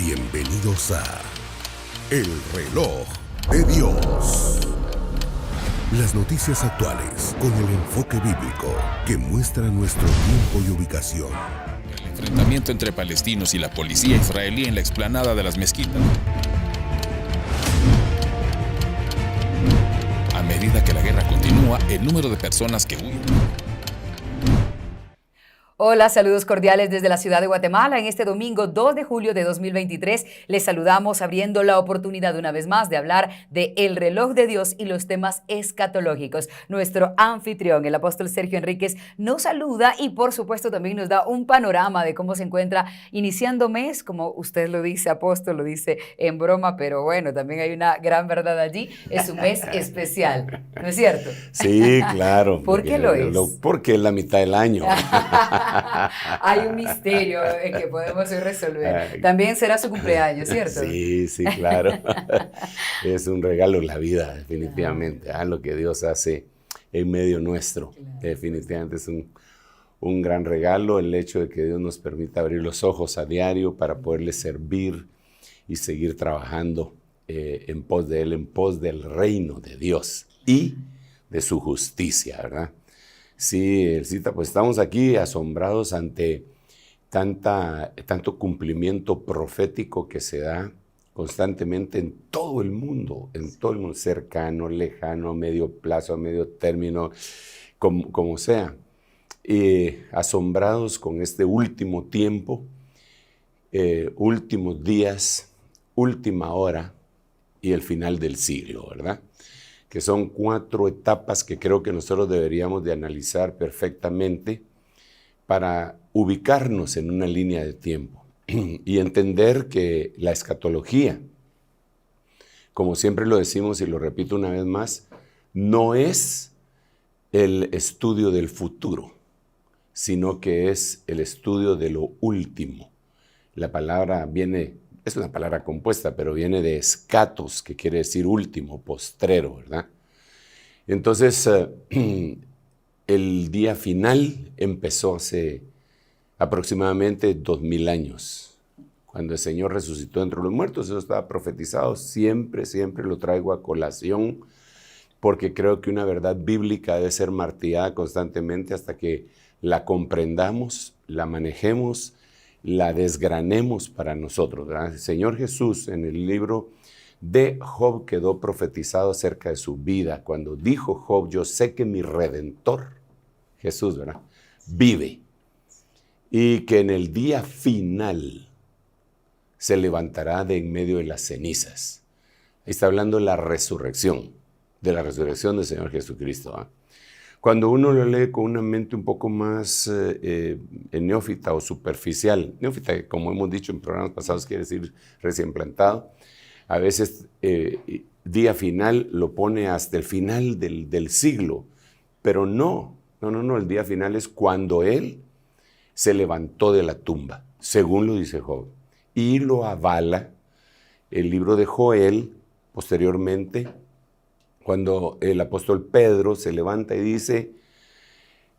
Bienvenidos a El Reloj de Dios. Las noticias actuales con el enfoque bíblico que muestra nuestro tiempo y ubicación. El enfrentamiento entre palestinos y la policía israelí en la explanada de las mezquitas. A medida que la guerra continúa, el número de personas que huyen. Hola, saludos cordiales desde la ciudad de Guatemala. En este domingo 2 de julio de 2023 les saludamos abriendo la oportunidad una vez más de hablar de El Reloj de Dios y los temas escatológicos. Nuestro anfitrión, el apóstol Sergio Enríquez, nos saluda y por supuesto también nos da un panorama de cómo se encuentra iniciando mes, como usted lo dice, apóstol, lo dice en broma, pero bueno, también hay una gran verdad allí. Es un mes especial, ¿no es cierto? Sí, claro. ¿Por qué lo es? Porque es la mitad del año. Hay un misterio que podemos hoy resolver. También será su cumpleaños, ¿cierto? Sí, claro. Es un regalo en la vida, definitivamente. Lo que Dios hace en medio nuestro. Claro. Definitivamente es un gran regalo el hecho de que Dios nos permita abrir los ojos a diario para poderle servir y seguir trabajando en pos de Él, en pos del reino de Dios y de su justicia, ¿verdad? Sí, Elcita, pues estamos aquí asombrados ante tanto cumplimiento profético que se da constantemente en todo el mundo, cercano, lejano, a medio plazo, a medio término, como sea. Asombrados con este último tiempo, últimos días, última hora y el final del siglo, ¿verdad? Que son 4 etapas que creo que nosotros deberíamos de analizar perfectamente para ubicarnos en una línea de tiempo y entender que la escatología, como siempre lo decimos y lo repito una vez más, no es el estudio del futuro, sino que es el estudio de lo último. La palabra es una palabra compuesta, pero viene de escatos, que quiere decir último, postrero, ¿verdad? Entonces, el día final empezó hace aproximadamente 2000 años, cuando el Señor resucitó entre los muertos. Eso estaba profetizado, siempre lo traigo a colación, porque creo que una verdad bíblica debe ser martillada constantemente hasta que la comprendamos, la manejemos, la desgranemos para nosotros, ¿verdad? El Señor Jesús en el libro de Job quedó profetizado acerca de su vida, cuando dijo Job: yo sé que mi Redentor, Jesús, ¿verdad?, vive, y que en el día final se levantará de en medio de las cenizas. Ahí está hablando de la resurrección del Señor Jesucristo, ¿verdad? Cuando uno lo lee con una mente un poco más neófita o superficial, neófita, como hemos dicho en programas pasados, quiere decir recién plantado, a veces día final lo pone hasta el final del siglo, pero no, el día final es cuando Él se levantó de la tumba, según lo dice Job, y lo avala el libro de Joel posteriormente, cuando el apóstol Pedro se levanta y dice: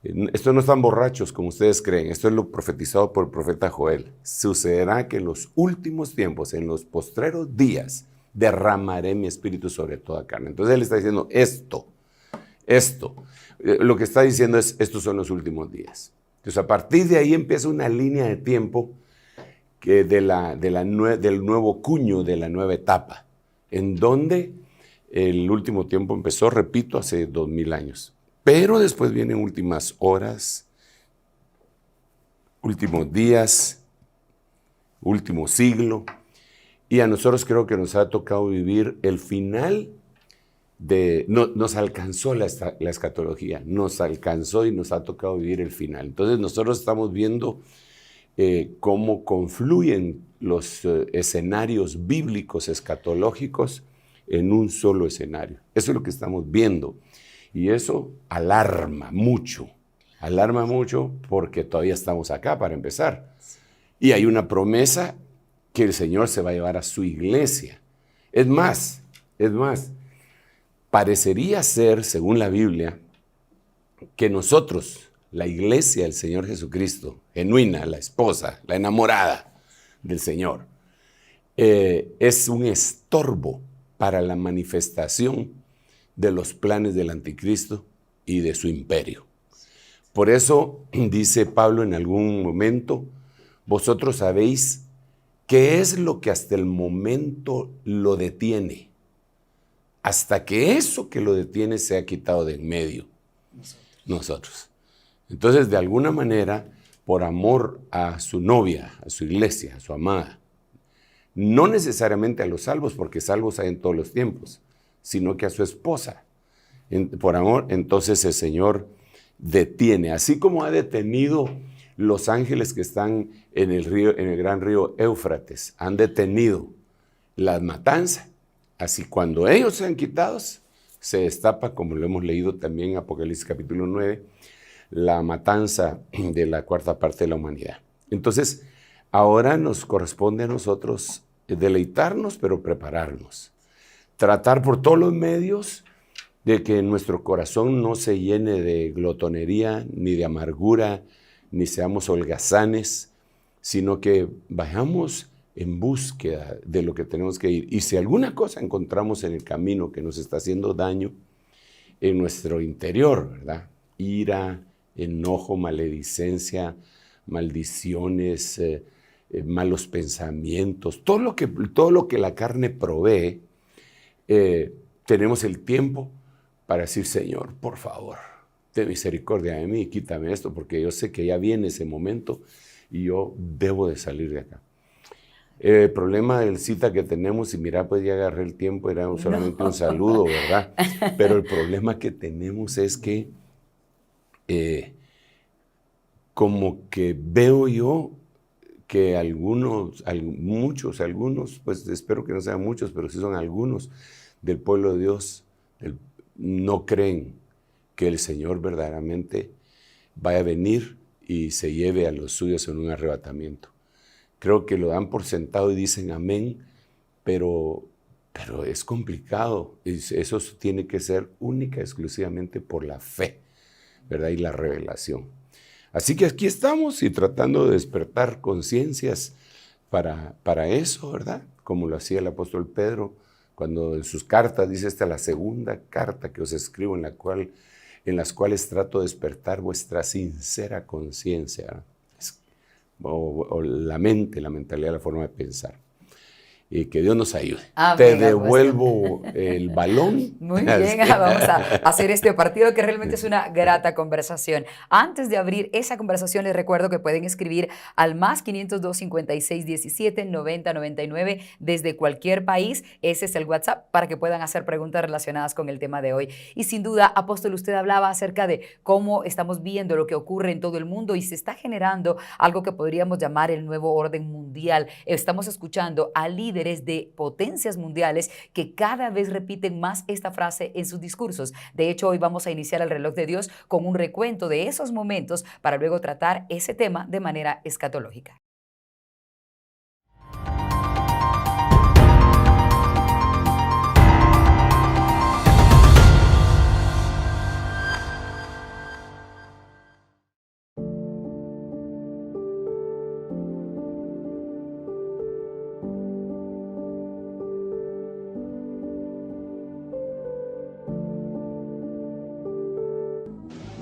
estos no están borrachos como ustedes creen, esto es lo profetizado por el profeta Joel. Sucederá que en los últimos tiempos, en los postreros días, derramaré mi espíritu sobre toda carne. Entonces él está diciendo esto. Lo que está diciendo es: estos son los últimos días. Entonces a partir de ahí empieza una línea de tiempo que del nuevo cuño, de la nueva etapa, en donde el último tiempo empezó, repito, hace 2000 años. Pero después vienen últimas horas, últimos días, último siglo. Y a nosotros creo que nos ha tocado vivir el final nos alcanzó la escatología, nos alcanzó y nos ha tocado vivir el final. Entonces nosotros estamos viendo cómo confluyen los escenarios bíblicos escatológicos en un solo escenario. Eso es lo que estamos viendo. Y eso alarma mucho porque todavía estamos acá para empezar. Y hay una promesa que el Señor se va a llevar a su iglesia. Es más, parecería ser, según la Biblia, que nosotros, la iglesia del Señor Jesucristo, genuina, la esposa, la enamorada del Señor, es un estorbo para la manifestación de los planes del anticristo y de su imperio. Por eso dice Pablo en algún momento, vosotros sabéis qué es lo que hasta el momento lo detiene, hasta que eso que lo detiene se ha quitado de en medio. Nosotros. Entonces, de alguna manera, por amor a su novia, a su iglesia, a su amada, no necesariamente a los salvos, porque salvos hay en todos los tiempos, sino que a su esposa. Por amor, entonces el Señor detiene, así como ha detenido los ángeles que están en el río, en el gran río Éufrates, han detenido la matanza. Así cuando ellos sean quitados, se destapa, como lo hemos leído también en Apocalipsis capítulo 9, la matanza de la cuarta parte de la humanidad. Entonces, ahora nos corresponde a nosotros deleitarnos, pero prepararnos. Tratar por todos los medios de que nuestro corazón no se llene de glotonería, ni de amargura, ni seamos holgazanes, sino que vayamos en búsqueda de lo que tenemos que ir. Y si alguna cosa encontramos en el camino que nos está haciendo daño en nuestro interior, ¿verdad? Ira, enojo, maledicencia, maldiciones, malos pensamientos, todo lo que la carne provee, tenemos el tiempo para decir, Señor, por favor, ten misericordia de mí, quítame esto, porque yo sé que ya viene ese momento y yo debo de salir de acá. El problema del cita que tenemos, y mira, pues ya agarré el tiempo, era solamente un saludo, ¿verdad? Pero el problema que tenemos es que como que veo yo que muchos, pues espero que no sean muchos, pero sí son algunos del pueblo de Dios, no creen que el Señor verdaderamente vaya a venir y se lleve a los suyos en un arrebatamiento. Creo que lo dan por sentado y dicen amén, pero es complicado. Eso tiene que ser única y exclusivamente por la fe, ¿verdad? Y la revelación. Así que aquí estamos y tratando de despertar conciencias para eso, ¿verdad? Como lo hacía el apóstol Pedro, cuando en sus cartas, dice esta la segunda carta que os escribo, en las cuales trato de despertar vuestra sincera conciencia, o la mente, la mentalidad, la forma de pensar. Y que Dios nos ayude. Te devuelvo el balón. Muy bien, vamos a hacer este partido que realmente es una grata conversación. Antes de abrir esa conversación, les recuerdo que pueden escribir al más 502 56 17 90 99 desde cualquier país. Ese es el WhatsApp para que puedan hacer preguntas relacionadas con el tema de hoy. Y sin duda, apóstol, usted hablaba acerca de cómo estamos viendo lo que ocurre en todo el mundo y se está generando algo que podríamos llamar el nuevo orden mundial. Estamos escuchando a líderes de potencias mundiales que cada vez repiten más esta frase en sus discursos. De hecho, hoy vamos a iniciar el reloj de Dios con un recuento de esos momentos para luego tratar ese tema de manera escatológica.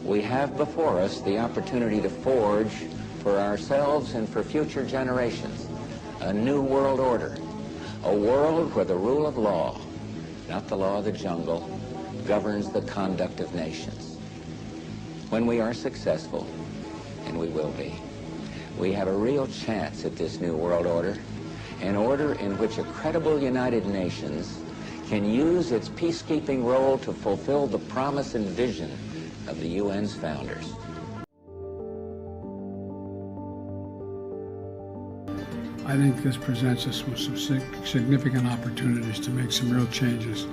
We have before us the opportunity to forge for ourselves and for future generations a new world order, a world where the rule of law, not the law of the jungle, governs the conduct of nations. When we are successful, and we will be, we have a real chance at this new world order, an order in which a credible United Nations can use its peacekeeping role to fulfill the promise and vision of the UN's founders. I think this presents us with some significant opportunities to make some real changes.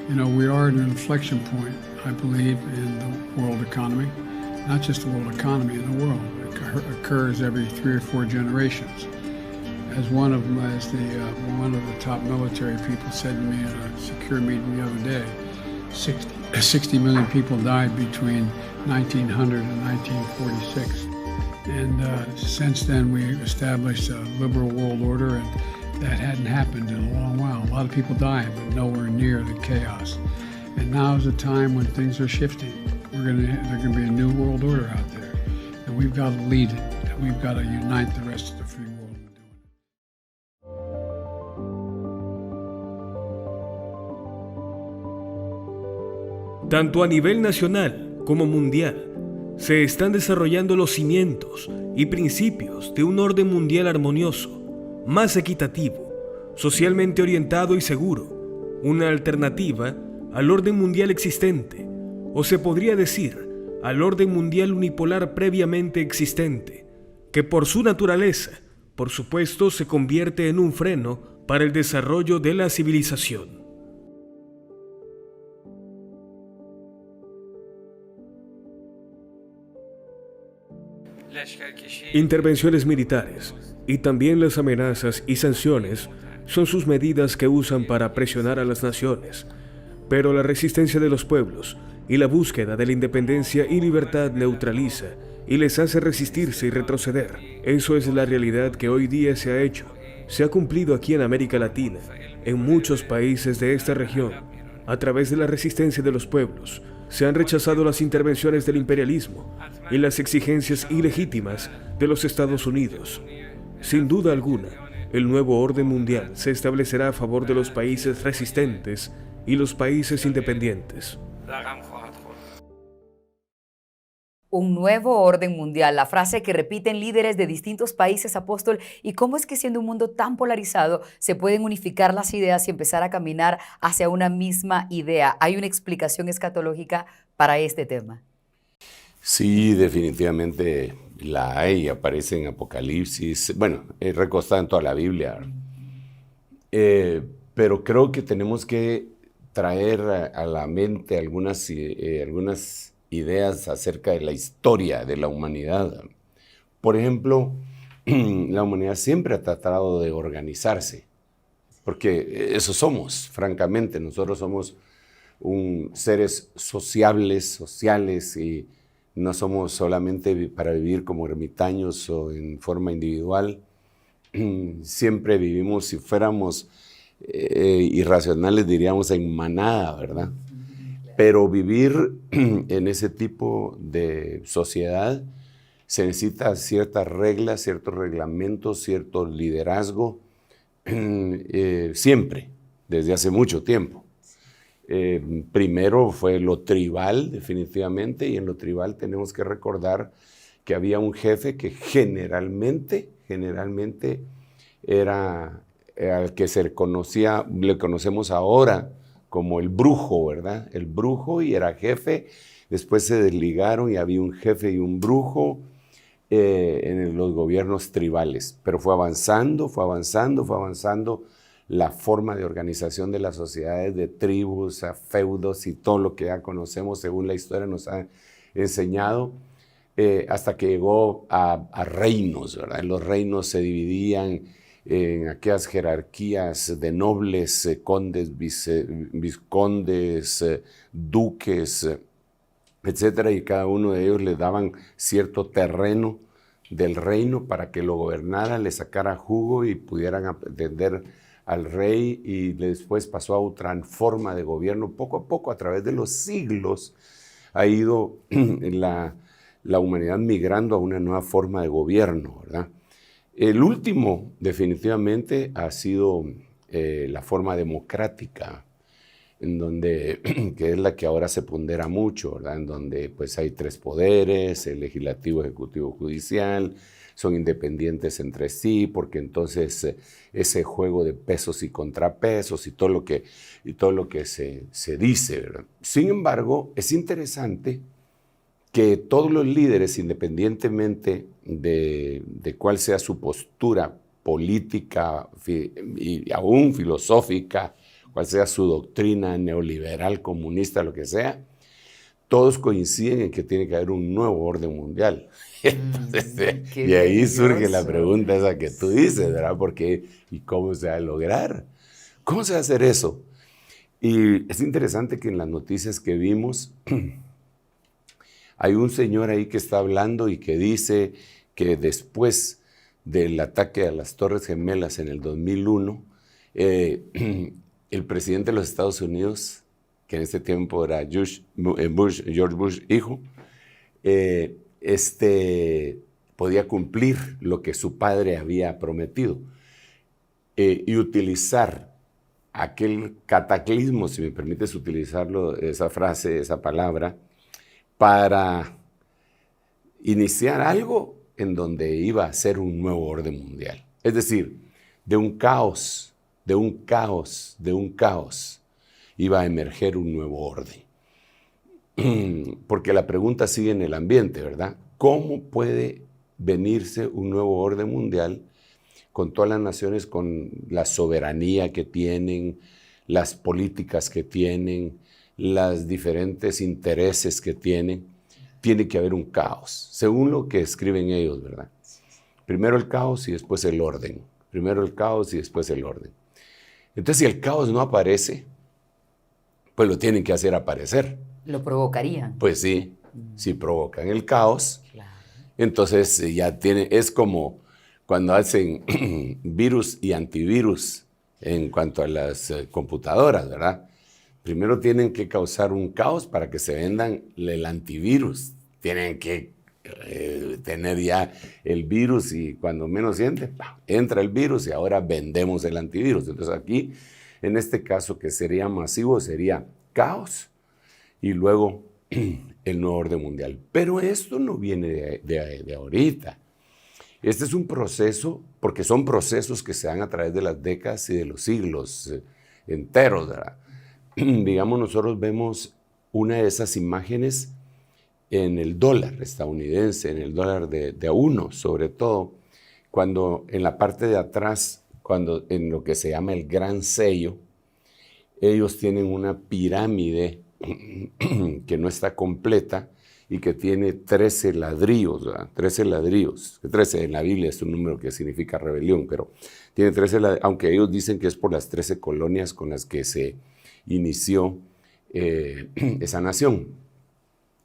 You know, we are at an inflection point, I believe, in the world economy. Not just the world economy, in the world. It occurs every 3 or 4 generations. As one of the top military people said to me at a secure meeting the other day, 60 million people died between 1900 and 1946. And since then, we established a liberal world order, that hadn't happened in a long while. A lot of people dying, but nowhere near the chaos. And now is a time when things are shifting. There's going to be a new world order out there, and we've got to lead it, and we've got to unite the rest of the free world in doing it. Tanto a nivel nacional como mundial, se están desarrollando los cimientos y principios de un orden mundial armonioso, más equitativo, socialmente orientado y seguro, una alternativa al orden mundial existente, o se podría decir, al orden mundial unipolar previamente existente, que por su naturaleza, por supuesto, se convierte en un freno para el desarrollo de la civilización. Intervenciones militares y también las amenazas y sanciones son sus medidas que usan para presionar a las naciones, pero la resistencia de los pueblos y la búsqueda de la independencia y libertad neutraliza y les hace resistirse y retroceder. Eso es la realidad que hoy día se ha hecho, se ha cumplido aquí en América Latina, en muchos países de esta región. A través de la resistencia de los pueblos, se han rechazado las intervenciones del imperialismo y las exigencias ilegítimas de los Estados Unidos. Sin duda alguna, el nuevo orden mundial se establecerá a favor de los países resistentes y los países independientes. Un nuevo orden mundial, la frase que repiten líderes de distintos países, apóstol, y cómo es que siendo un mundo tan polarizado se pueden unificar las ideas y empezar a caminar hacia una misma idea. ¿Hay una explicación escatológica para este tema? Sí, definitivamente la hay, aparece en Apocalipsis, bueno, recostada en toda la Biblia. Pero creo que tenemos que traer a la mente algunas ideas acerca de la historia de la humanidad. Por ejemplo, la humanidad siempre ha tratado de organizarse, porque eso somos, francamente. Nosotros somos seres sociales y no somos solamente para vivir como ermitaños o en forma individual. Siempre vivimos, si fuéramos irracionales, diríamos en manada, ¿verdad? Pero vivir en ese tipo de sociedad se necesita ciertas reglas, ciertos reglamentos, cierto liderazgo, siempre, desde hace mucho tiempo. Primero fue lo tribal, definitivamente, y en lo tribal tenemos que recordar que había un jefe que generalmente era al que le conocemos ahora como el brujo, ¿verdad? El brujo, y era jefe. Después se desligaron y había un jefe y un brujo en los gobiernos tribales. Pero fue avanzando la forma de organización de las sociedades, de tribus, a feudos y todo lo que ya conocemos según la historia nos ha enseñado, hasta que llegó a reinos, ¿verdad? Los reinos se dividían en aquellas jerarquías de nobles, condes, vizcondes, duques, etcétera, y cada uno de ellos le daban cierto terreno del reino para que lo gobernara, le sacara jugo y pudieran atender al rey, y después pasó a otra forma de gobierno. Poco a poco, a través de los siglos, ha ido la humanidad migrando a una nueva forma de gobierno, ¿verdad? El último, definitivamente, ha sido la forma democrática, que es la que ahora se pondera mucho, ¿verdad? En donde pues, hay 3 poderes, el legislativo, ejecutivo, judicial, son independientes entre sí, porque entonces ese juego de pesos y contrapesos y todo lo que se dice, ¿verdad? Sin embargo, es interesante que todos los líderes, independientemente de cuál sea su postura política y aún filosófica, cuál sea su doctrina neoliberal, comunista, lo que sea, todos coinciden en que tiene que haber un nuevo orden mundial. Entonces, y ahí surge la pregunta esa que tú dices, ¿verdad? Porque, ¿y cómo se va a lograr? ¿Cómo se va a hacer eso? Y es interesante que en las noticias que vimos, hay un señor ahí que está hablando y que dice que después del ataque a las Torres Gemelas en el 2001, el presidente de los Estados Unidos, que en ese tiempo era George Bush hijo, podía cumplir lo que su padre había prometido y utilizar aquel cataclismo, si me permites utilizarlo, esa frase, esa palabra, para iniciar algo en donde iba a ser un nuevo orden mundial. Es decir, de un caos, iba a emerger un nuevo orden. Porque la pregunta sigue en el ambiente, ¿verdad? ¿Cómo puede venirse un nuevo orden mundial con todas las naciones, con la soberanía que tienen, las políticas que tienen, los diferentes intereses que tienen? Tiene que haber un caos, según lo que escriben ellos, ¿verdad? Primero el caos y después el orden. Primero el caos y después el orden. Entonces, si el caos no aparece, pues lo tienen que hacer aparecer. ¿Lo provocarían? Pues sí, si provocan el caos, Claro. entonces es como cuando hacen virus y antivirus en cuanto a las computadoras, ¿verdad? Primero tienen que causar un caos para que se vendan el antivirus. Tienen que tener ya el virus y cuando menos siente, entra el virus y ahora vendemos el antivirus. Entonces aquí, en este caso que sería masivo, sería caos y luego el nuevo orden mundial. Pero esto no viene de ahorita. Este es un proceso, porque son procesos que se dan a través de las décadas y de los siglos enteros, ¿verdad? Digamos, nosotros vemos una de esas imágenes en el dólar estadounidense, en el dólar de a uno, sobre todo, cuando en la parte de atrás, cuando en lo que se llama el gran sello, ellos tienen una pirámide que no está completa y que tiene 13 ladrillos, ¿verdad? 13 ladrillos. 13 en la Biblia es un número que significa rebelión, pero tiene 13 ladrillos, aunque ellos dicen que es por las 13 colonias con las que se inició esa nación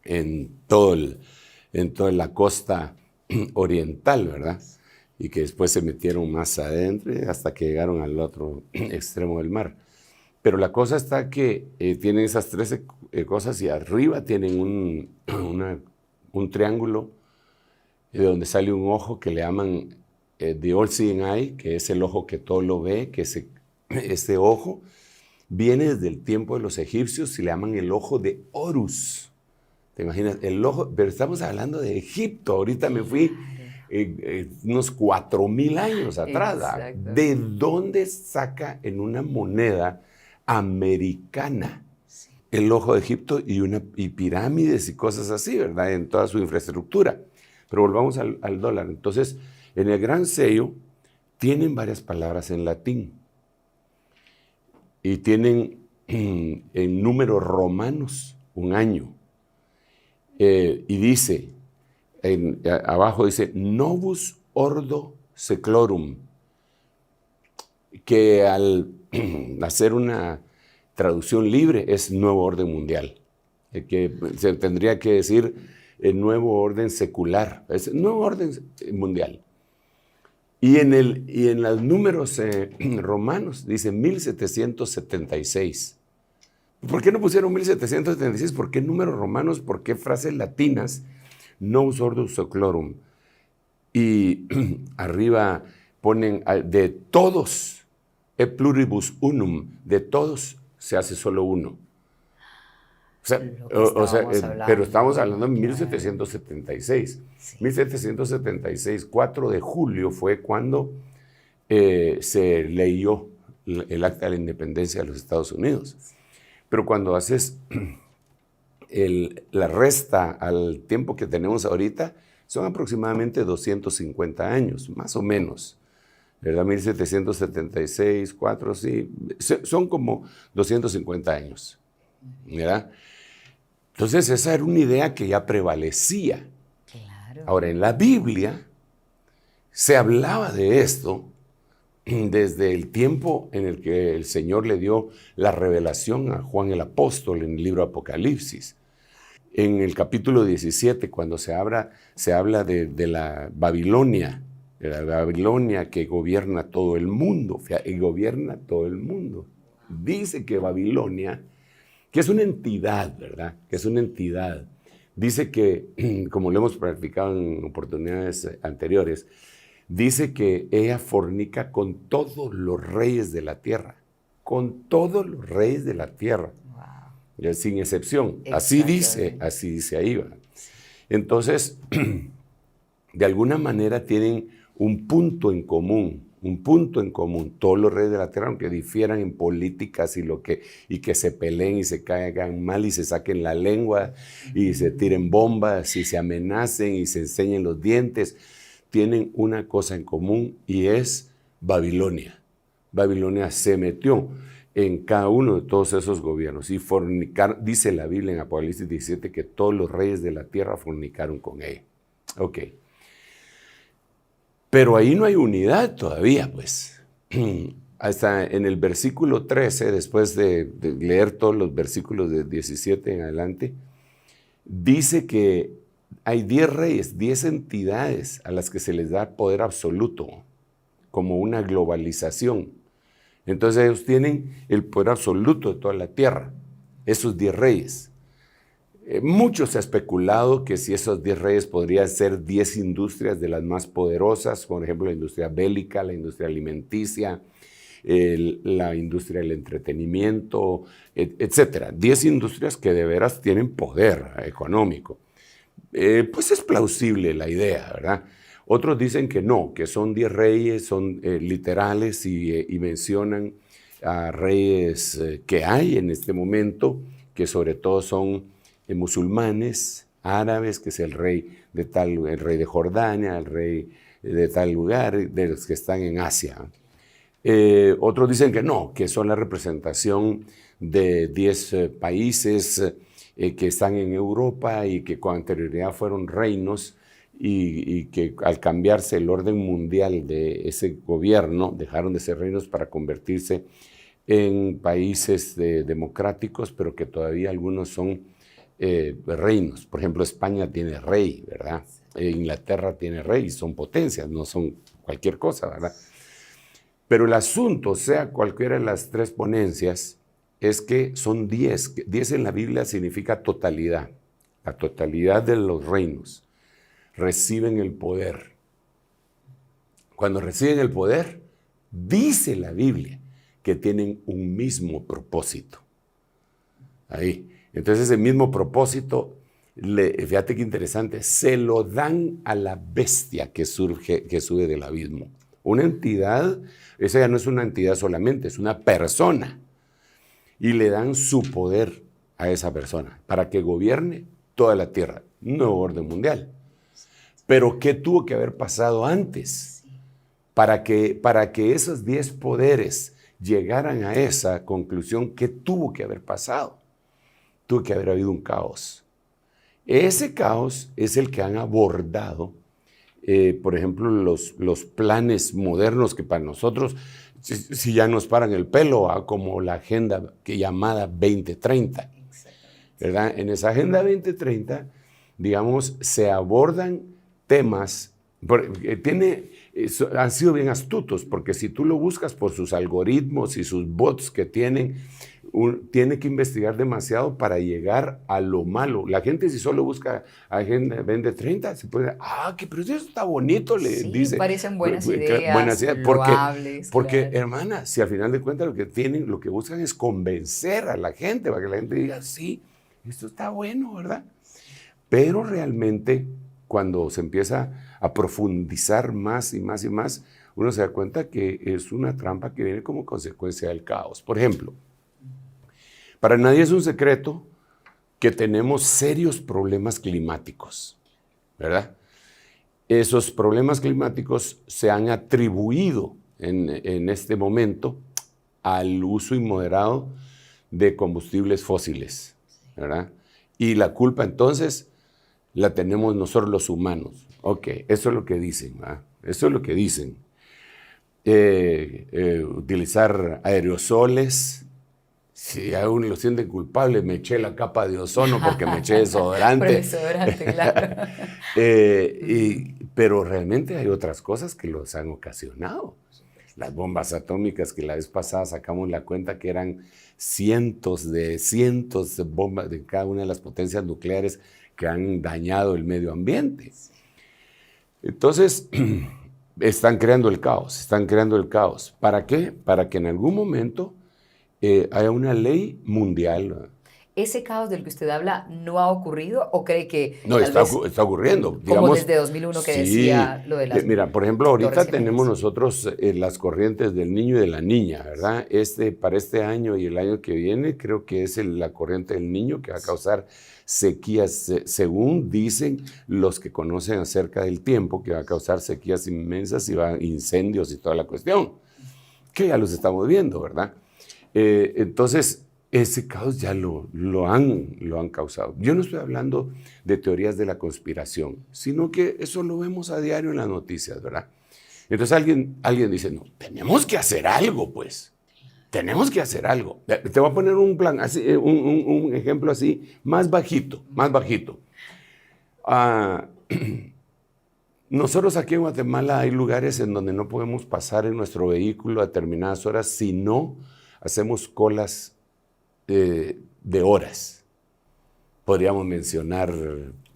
en toda la costa oriental, ¿verdad? Y que después se metieron más adentro hasta que llegaron al otro extremo del mar. Pero la cosa está que tienen esas 13 cosas y arriba tienen un triángulo de donde sale un ojo que le llaman the all-seeing eye, que es el ojo que todo lo ve, que este ojo viene desde el tiempo de los egipcios y le llaman el ojo de Horus. ¿Te imaginas? El ojo, pero estamos hablando de Egipto. Ahorita me fui unos 4,000 años atrás. Exacto. ¿De dónde saca en una moneda americana el ojo de Egipto y pirámides y cosas así, ¿verdad? En toda su infraestructura. Pero volvamos al dólar. Entonces, en el gran sello tienen varias palabras en latín. Y tienen en números romanos un año. Y dice, abajo dice, Novus Ordo Seclorum, que al hacer una traducción libre es nuevo orden mundial, que se tendría que decir el nuevo orden secular, es nuevo orden mundial. Y en los números romanos dice 1776. ¿Por qué no pusieron 1776? ¿Por qué números romanos? ¿Por qué frases latinas? Novus Ordo Seclorum. Y arriba ponen de todos, e pluribus unum, de todos se hace solo uno. Pero estamos hablando de 1776. Sí. 1776, 4 de julio fue cuando se leyó el Acta de la Independencia de los Estados Unidos. Pero cuando haces la resta al tiempo que tenemos ahorita, son aproximadamente 250 años, más o menos. ¿Verdad? 1776, 4, sí, son como 250 años. ¿Verdad? Entonces esa era una idea que ya prevalecía. Claro. Ahora, en la Biblia se hablaba de esto desde el tiempo en el que el Señor le dio la revelación a Juan el Apóstol en el libro Apocalipsis. En el capítulo 17, cuando se habla de la Babilonia, La Babilonia que gobierna todo el mundo, y gobierna todo el mundo. Dice que Babilonia, que es una entidad, ¿verdad? Que es una entidad. Dice que, como lo hemos practicado en oportunidades anteriores, dice que ella fornica con todos los reyes de la tierra. Con todos los reyes de la tierra. Wow. Sin excepción. Así dice ahí. ¿verdad? Entonces, de alguna manera tienen un punto en común. Todos los reyes de la tierra, aunque difieran en políticas y que se peleen y se caigan mal y se saquen la lengua y se tiren bombas y se amenacen y se enseñen los dientes, tienen una cosa en común y es Babilonia. Babilonia se metió en cada uno de todos esos gobiernos y fornicaron, dice la Biblia en Apocalipsis 17 que todos los reyes de la tierra fornicaron con ella. Ok. Pero ahí no hay unidad todavía, pues. Hasta en el versículo 13, después de leer todos los versículos de 17 en adelante, dice que hay 10 reyes, 10 entidades a las que se les da poder absoluto, como una globalización. Entonces ellos tienen el poder absoluto de toda la tierra, esos 10 reyes. Mucho se ha especulado que si esos 10 reyes podrían ser 10 industrias de las más poderosas, por ejemplo la industria bélica, la industria alimenticia, la industria del entretenimiento, etc. 10 industrias que de veras tienen poder económico. Pues es plausible la idea, ¿verdad? Otros dicen que no, que son 10 reyes, son literales y mencionan a reyes que hay en este momento, que sobre todo son musulmanes, árabes, que es el rey de Jordania, el rey de tal lugar, de los que están en Asia. Otros dicen que no, que son la representación de 10 países que están en Europa y que con anterioridad fueron reinos y que al cambiarse el orden mundial de ese gobierno dejaron de ser reinos para convertirse en países democráticos, pero que todavía algunos son reinos. Por ejemplo, España tiene rey, ¿verdad? Inglaterra tiene rey, son potencias, no son cualquier cosa, ¿verdad? Pero el asunto, sea cualquiera de las 3 ponencias, es que son 10. 10 en la Biblia significa totalidad. La totalidad de los reinos reciben el poder. Cuando reciben el poder, dice la Biblia que tienen un mismo propósito. Ahí. Entonces ese mismo propósito, fíjate qué interesante, se lo dan a la bestia que sube del abismo. Una entidad, esa ya no es una entidad solamente, es una persona. Y le dan su poder a esa persona para que gobierne toda la tierra, nuevo orden mundial. Pero ¿qué tuvo que haber pasado antes? Para que esos 10 poderes llegaran a esa conclusión, ¿qué tuvo que haber pasado? Tuvo que haber habido un caos. Ese caos es el que han abordado, por ejemplo, los planes modernos que para nosotros, si ya nos paran el pelo, como la agenda llamada 2030. ¿Verdad? En esa agenda 2030, digamos, se abordan temas, han sido bien astutos, porque si tú lo buscas por sus algoritmos y sus bots que tiene que investigar demasiado para llegar a lo malo. La gente si solo busca Agenda 2030, se puede, pero eso está bonito, le dice. Parecen buenas ideas, porque claro. Hermana, si al final de cuentas lo que buscan es convencer a la gente, para que la gente diga, sí, esto está bueno, ¿verdad? Pero realmente, cuando se empieza a profundizar más y más y más, uno se da cuenta que es una trampa que viene como consecuencia del caos. Por ejemplo, para nadie es un secreto que tenemos serios problemas climáticos, ¿verdad? Esos problemas climáticos se han atribuido en este momento al uso inmoderado de combustibles fósiles, ¿verdad? Y la culpa entonces la tenemos nosotros los humanos. Ok, eso es lo que dicen, ¿verdad? Eso es lo que dicen. Utilizar aerosoles. Si a uno lo sienten culpable, me eché la capa de ozono porque me eché desodorante. Por desodorante, claro. Pero realmente hay otras cosas que los han ocasionado. Las bombas atómicas, que la vez pasada sacamos la cuenta que eran cientos de bombas de cada una de las potencias nucleares que han dañado el medio ambiente. Entonces, están creando el caos. ¿Para qué? Para que en algún momento haya una ley mundial. ¿Ese caos del que usted habla no ha ocurrido o cree que No, está ocurriendo. Como Digamos, desde 2001 que sí, decía lo de las... Mira, por ejemplo, ahorita Torres tenemos Gemelas. nosotros las corrientes del niño y de la niña, ¿verdad? Para este año y el año que viene, creo que es la corriente del niño que va a causar sequías, según dicen los que conocen acerca del tiempo, que va a causar sequías inmensas y incendios y toda la cuestión, que ya los estamos viendo, ¿verdad? Entonces, ese caos ya lo han causado. Yo no estoy hablando de teorías de la conspiración, sino que eso lo vemos a diario en las noticias, ¿verdad? Entonces alguien dice, no, tenemos que hacer algo, pues. Tenemos que hacer algo. Te voy a poner un plan, así, un ejemplo así, más bajito. Nosotros aquí en Guatemala hay lugares en donde no podemos pasar en nuestro vehículo a determinadas horas si no hacemos colas de horas. Podríamos mencionar...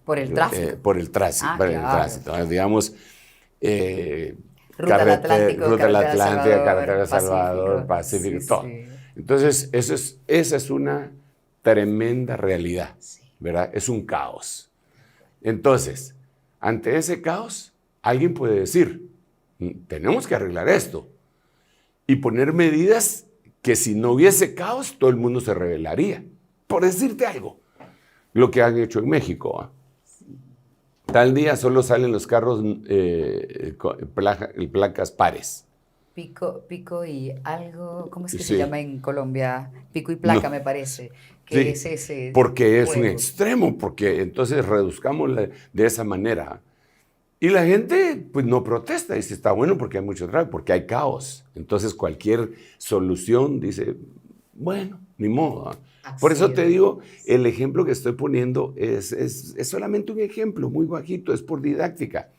Por el tráfico. Por el tránsito. Claro. Digamos... Ruta del Atlántico, Ruta del Atlántico, Salvador, Carretera Salvador, Pacífico, todo. Sí. Entonces, esa es una tremenda realidad, ¿verdad? Es un caos. Entonces, ante ese caos, alguien puede decir, tenemos que arreglar esto y poner medidas que si no hubiese caos, todo el mundo se rebelaría. Por decirte algo, lo que han hecho en México, ¿eh? Tal día solo salen los carros placas pares. Pico y algo, ¿cómo es que Sí. se llama en Colombia? Pico y placa, No. me parece. Que Sí, es ese porque es un juego. extremo, porque entonces reduzcamos de esa manera. Y la gente pues no protesta, dice, está bueno porque hay mucho tráfico, porque hay caos. Entonces cualquier solución dice, bueno, ni modo. Por eso te digo, el ejemplo que estoy poniendo es solamente un ejemplo muy bajito, es por didáctica.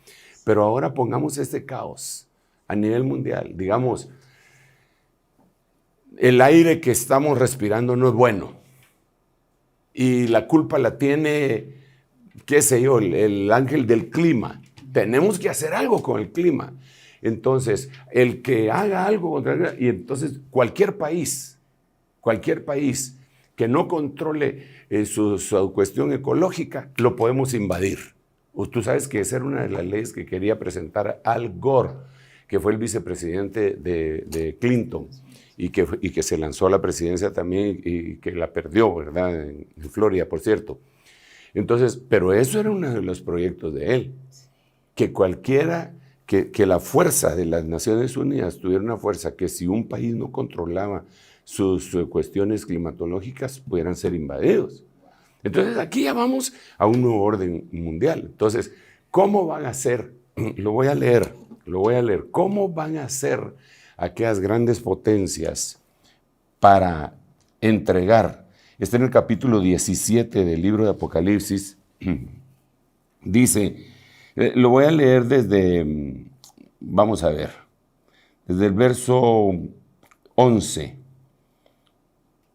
Pero ahora pongamos este caos a nivel mundial. Digamos, el aire que estamos respirando no es bueno. Y la culpa la tiene, qué sé yo, el ángel del clima. Tenemos que hacer algo con el clima. Entonces, el que haga algo contra y entonces cualquier país que no controle su cuestión ecológica, lo podemos invadir. Tú sabes que esa era una de las leyes que quería presentar Al Gore, que fue el vicepresidente de Clinton y que se lanzó a la presidencia también y que la perdió, ¿verdad? En Florida, por cierto. Entonces, pero eso era uno de los proyectos de él, que que la fuerza de las Naciones Unidas tuviera una fuerza que si un país no controlaba sus cuestiones climatológicas pudieran ser invadidos. Entonces aquí ya vamos a un nuevo orden mundial. Entonces, ¿cómo van a hacer? Lo voy a leer. ¿Cómo van a hacer aquellas grandes potencias para entregar? Está en el capítulo 17 del libro de Apocalipsis. Dice, lo voy a leer vamos a ver, desde el verso 11.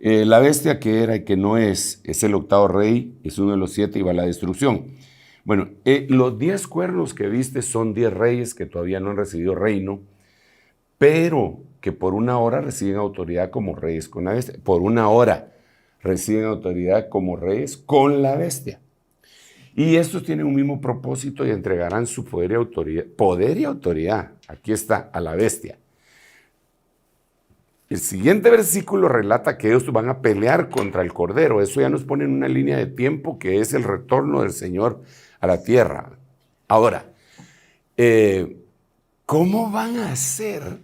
La bestia que era y que no es el octavo rey, es uno de los 7 y va a la destrucción. Bueno, los 10 cuernos que viste son 10 reyes que todavía no han recibido reino, pero que por una hora reciben autoridad como reyes con la bestia. Por una hora reciben autoridad como reyes con la bestia. Y estos tienen un mismo propósito y entregarán su poder y autoridad. Aquí está, a la bestia. El siguiente versículo relata que ellos van a pelear contra el Cordero. Eso ya nos pone en una línea de tiempo que es el retorno del Señor a la tierra. Ahora, ¿cómo van a hacer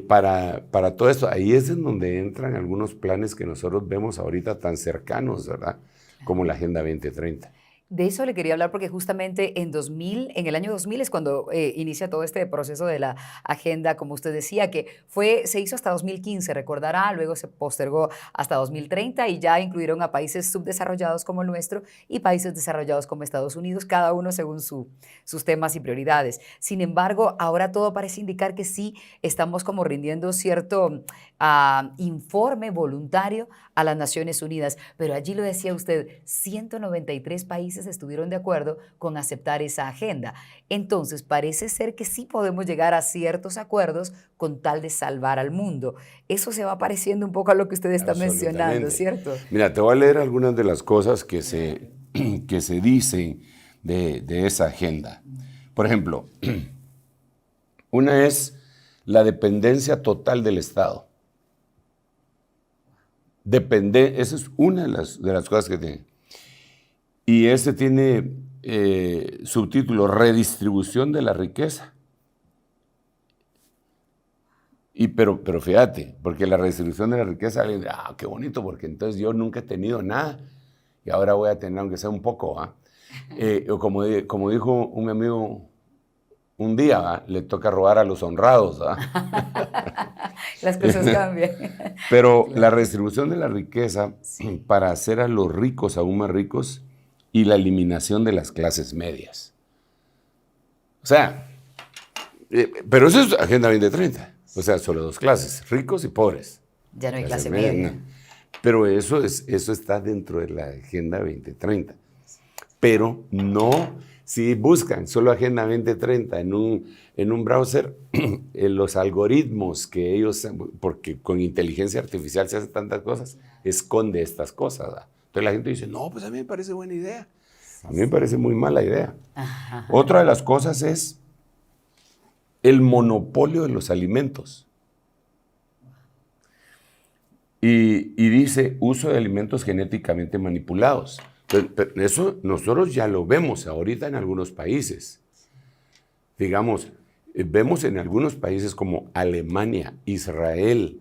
para todo esto? Ahí es en donde entran algunos planes que nosotros vemos ahorita tan cercanos, ¿verdad? Como la Agenda 2030. De eso le quería hablar porque justamente en el año 2000 es cuando inicia todo este proceso de la agenda, como usted decía, que se hizo hasta 2015, recordará, luego se postergó hasta 2030 y ya incluyeron a países subdesarrollados como el nuestro y países desarrollados como Estados Unidos, cada uno según sus temas y prioridades. Sin embargo, ahora todo parece indicar que sí estamos como rindiendo cierto informe voluntario a las Naciones Unidas, pero allí lo decía usted, 193 países estuvieron de acuerdo con aceptar esa agenda. Entonces, parece ser que sí podemos llegar a ciertos acuerdos con tal de salvar al mundo. Eso se va pareciendo un poco a lo que usted está mencionando, ¿cierto? Mira, te voy a leer algunas de las cosas que se dicen de esa agenda. Por ejemplo, una es la dependencia total del Estado. Esa es una de las cosas que tiene. Y ese tiene subtítulo, redistribución de la riqueza. Pero fíjate, porque la redistribución de la riqueza, qué bonito, porque entonces yo nunca he tenido nada y ahora voy a tener, aunque sea un poco. Como dijo un amigo un día, le toca robar a los honrados. Las cosas cambian. Pero la redistribución de la riqueza para hacer a los ricos aún más ricos y la eliminación de las clases medias. O sea, pero eso es Agenda 2030. O sea, solo dos clases, ricos y pobres. Ya no hay clase media. No. Pero eso está dentro de la Agenda 2030. Pero no, si buscan solo Agenda 2030 en un browser, los algoritmos que ellos, porque con inteligencia artificial se hacen tantas cosas, esconde estas cosas. ¿verdad? Entonces la gente dice, no, pues a mí me parece buena idea. A mí me parece muy mala idea. Ajá. Otra de las cosas es el monopolio de los alimentos. Y dice uso de alimentos genéticamente manipulados. Pero eso nosotros ya lo vemos ahorita en algunos países. Digamos, vemos en algunos países como Alemania, Israel,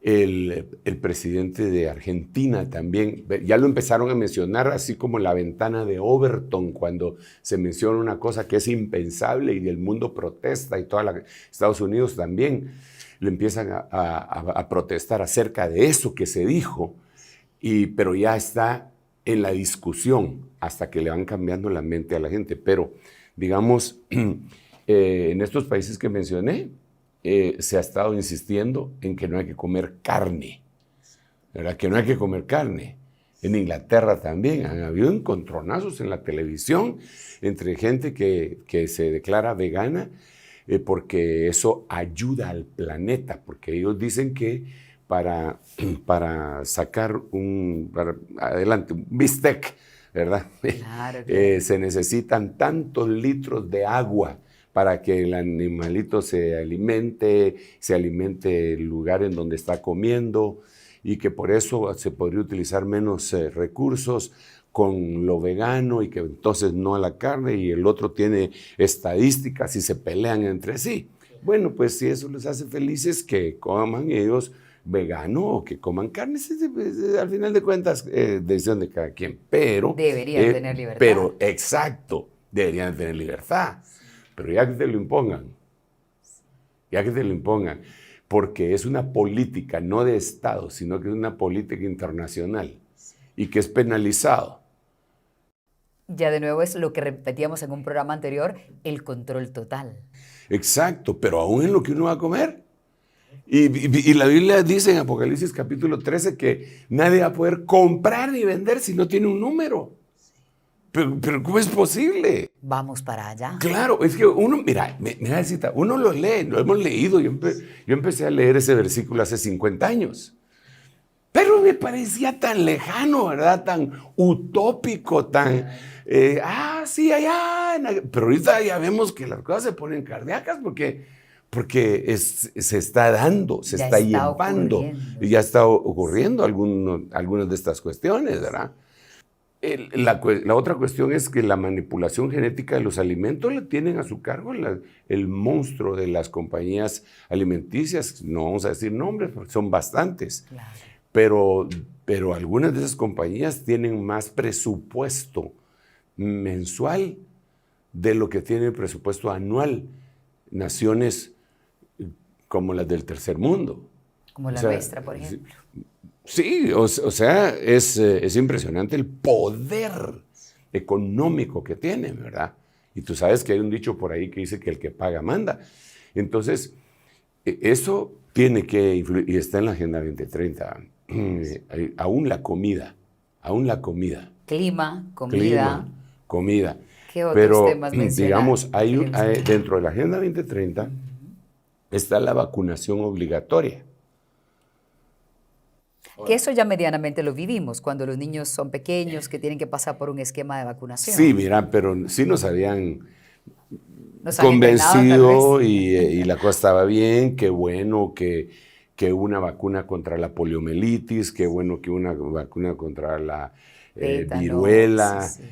el presidente de Argentina también, ya lo empezaron a mencionar, así como la ventana de Overton, cuando se menciona una cosa que es impensable y el mundo protesta y Estados Unidos también le empiezan a protestar acerca de eso que se dijo, pero ya está en la discusión hasta que le van cambiando la mente a la gente. Pero, digamos, en estos países que mencioné, se ha estado insistiendo en que no hay que comer carne, ¿verdad? Que no hay que comer carne. En Inglaterra también han habido encontronazos en la televisión entre gente que se declara vegana porque eso ayuda al planeta, porque ellos dicen que para sacar adelante un bistec, ¿verdad? Claro, claro. Se necesitan tantos litros de agua para que el animalito se alimente el lugar en donde está comiendo y que por eso se podría utilizar menos recursos con lo vegano y que entonces no a la carne, y el otro tiene estadísticas y se pelean entre sí. Bueno, pues si eso les hace felices, que coman ellos vegano o que coman carne, al final de cuentas, decisión de cada quien, pero... Deberían tener libertad. Pero, exacto, deberían tener libertad. Pero ya que te lo impongan, porque es una política no de Estado, sino que es una política internacional y que es penalizado. Ya de nuevo es lo que repetíamos en un programa anterior, el control total. Exacto, pero aún en lo que uno va a comer. Y la Biblia dice en Apocalipsis capítulo 13 que nadie va a poder comprar ni vender si no tiene un número. Pero ¿cómo es posible? Vamos para allá. Claro, es que uno, mira, uno lo lee, lo hemos leído. Yo empecé a leer ese versículo hace 50 años. Pero me parecía tan lejano, ¿verdad? Tan utópico, tan... sí, allá. Pero ahorita ya vemos que las cosas se ponen cardíacas porque se está dando, se está llevando. Y ya está ocurriendo algunas de estas cuestiones, ¿verdad? La otra cuestión es que la manipulación genética de los alimentos la tienen a su cargo el monstruo de las compañías alimenticias. No vamos a decir nombres porque son bastantes. Claro. Pero algunas de esas compañías tienen más presupuesto mensual de lo que tiene el presupuesto anual naciones como las del tercer mundo. Como la nuestra, por ejemplo. Sí, o sea, es impresionante el poder económico que tiene, ¿verdad? Y tú sabes que hay un dicho por ahí que dice que el que paga manda. Entonces, eso tiene que influir, y está en la Agenda 2030, aún la comida. Clima, comida. ¿Qué otros Pero, temas digamos, dentro de la Agenda 2030 está la vacunación obligatoria. Que eso ya medianamente lo vivimos cuando los niños son pequeños, que tienen que pasar por un esquema de vacunación. Sí, mira, pero sí nos habían convencido y la cosa estaba bien, qué bueno que una vacuna contra la poliomielitis, qué bueno que una vacuna contra la viruela. Sí.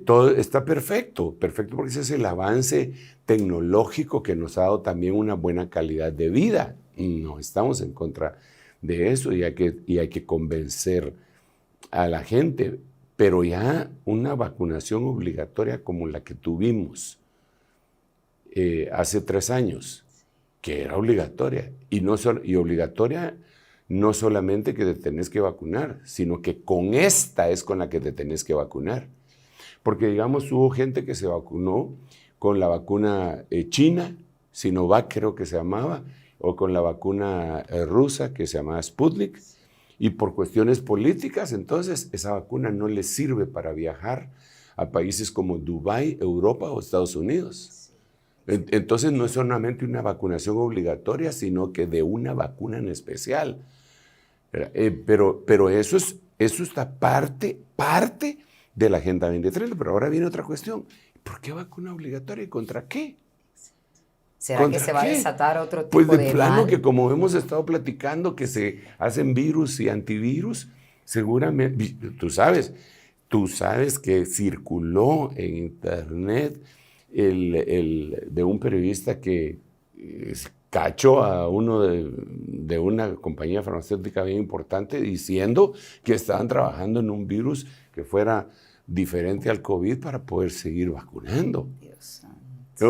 Todo está perfecto porque ese es el avance tecnológico que nos ha dado también una buena calidad de vida. No estamos en contra de eso y hay que convencer a la gente, pero ya una vacunación obligatoria como la que tuvimos hace 3 años, que era obligatoria, y obligatoria no solamente que te tenés que vacunar, sino que con esta es con la que te tenés que vacunar. Porque, digamos, hubo gente que se vacunó con la vacuna china, Sinovac creo que se llamaba, o con la vacuna rusa que se llamaba Sputnik, y por cuestiones políticas, entonces esa vacuna no les sirve para viajar a países como Dubái, Europa o Estados Unidos. Entonces no es solamente una vacunación obligatoria, sino que de una vacuna en especial. Pero eso está parte de la Agenda 2030. Pero ahora viene otra cuestión. ¿Por qué vacuna obligatoria y contra qué? ¿Será que se va a desatar otro tipo de Pues de plano mal? que como hemos estado platicando que se hacen virus y antivirus, seguramente, tú sabes que circuló en internet de un periodista que cachó a uno de una compañía farmacéutica bien importante diciendo que estaban trabajando en un virus que fuera diferente al COVID para poder seguir vacunando. Dios santo.